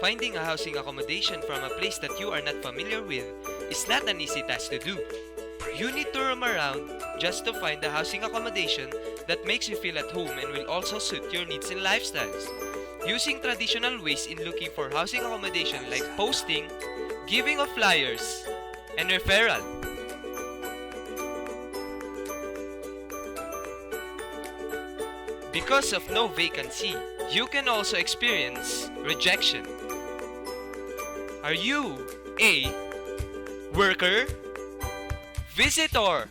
Finding a housing accommodation from a place that you are not familiar with is not an easy task to do. You need to roam around just to find a housing accommodation that makes you feel at home and will also suit your needs and lifestyles. Using traditional ways in looking for housing accommodation like posting, giving of flyers, and referral. Because of no vacancy, you can also experience rejection. Are you a worker, visitor,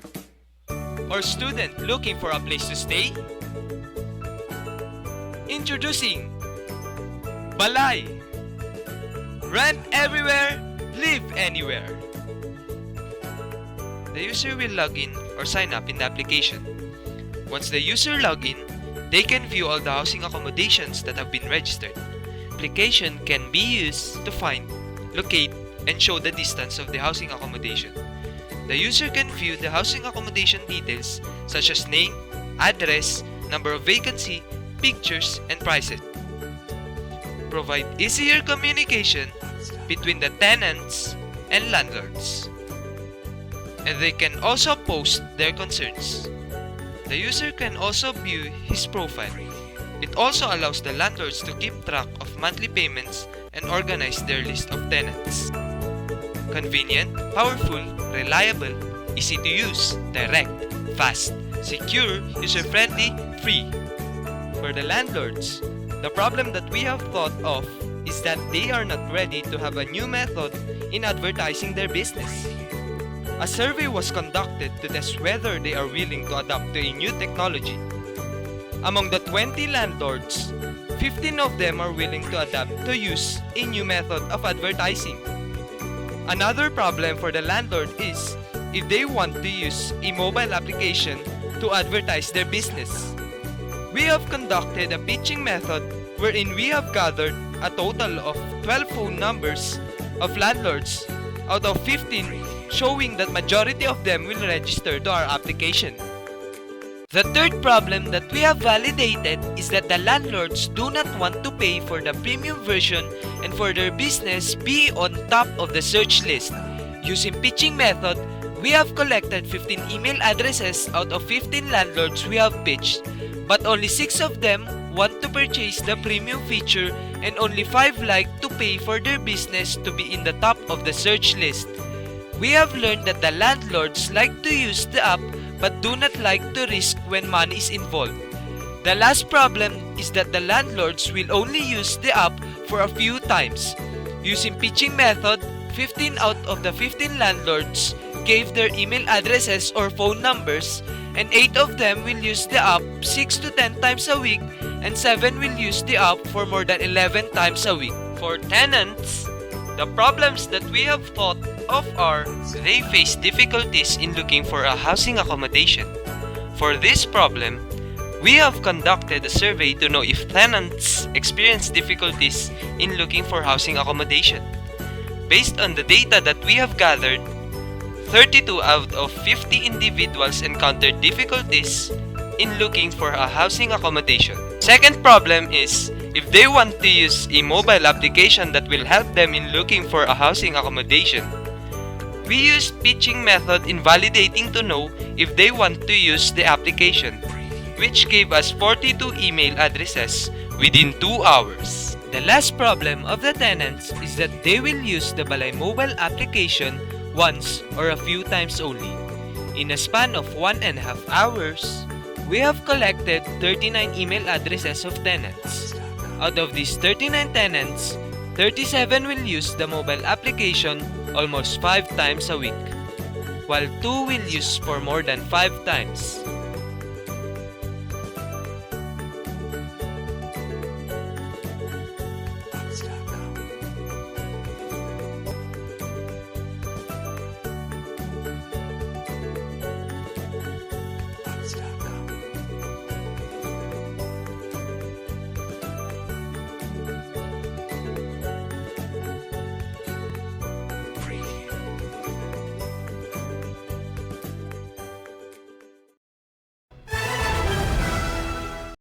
or student looking for a place to stay? Introducing Balay. Rent everywhere, live anywhere. The user will log in or sign up in the application. Once the user log in, they can view all the housing accommodations that have been registered. Application can be used to find, locate, and show the distance of the housing accommodation. The user can view the housing accommodation details such as name, address, number of vacancy, pictures, and prices. Provide easier communication between the tenants and landlords. And they can also post their concerns. The user can also view his profile. It also allows the landlords to keep track of monthly payments and organize their list of tenants. Convenient, powerful, reliable, easy to use, direct, fast, secure, user-friendly, free. For the landlords, the problem that we have thought of is that they are not ready to have a new method in advertising their business. A survey was conducted to test whether they are willing to adapt to a new technology. Among the 20 landlords, 15 of them are willing to adapt to use a new method of advertising. Another problem for the landlord is if they want to use a mobile application to advertise their business. We have conducted a pitching method wherein we have gathered a total of 12 phone numbers of landlords out of 15, showing that majority of them will register to our application. The third problem that we have validated is that the landlords do not want to pay for the premium version and for their business be on top of the search list. Using pitching method, we have collected 15 email addresses out of 15 landlords we have pitched, but only 6 of them want to purchase the premium feature and only 5 like to pay for their business to be in the top of the search list. We have learned that the landlords like to use the app but do not like to risk when money is involved. The last problem is that the landlords will only use the app for a few times. Using pitching method, 15 out of the 15 landlords gave their email addresses or phone numbers, and 8 of them will use the app 6 to 10 times a week, and 7 will use the app for more than 11 times a week. For tenants, the problems that we have thought of are they face difficulties in looking for a housing accommodation. For this problem, we have conducted a survey to know if tenants experience difficulties in looking for housing accommodation. Based on the data that we have gathered, 32 out of 50 individuals encountered difficulties in looking for a housing accommodation. Second problem is if they want to use a mobile application that will help them in looking for a housing accommodation. We used pitching method in validating to know if they want to use the application, which gave us 42 email addresses within 2 hours. The last problem of the tenants is that they will use the Balay mobile application once or a few times only. In a span of 1.5 hours, we have collected 39 email addresses of tenants. Out of these 39 tenants, 37 will use the mobile application almost 5 times a week, while 2 will use for more than 5 times.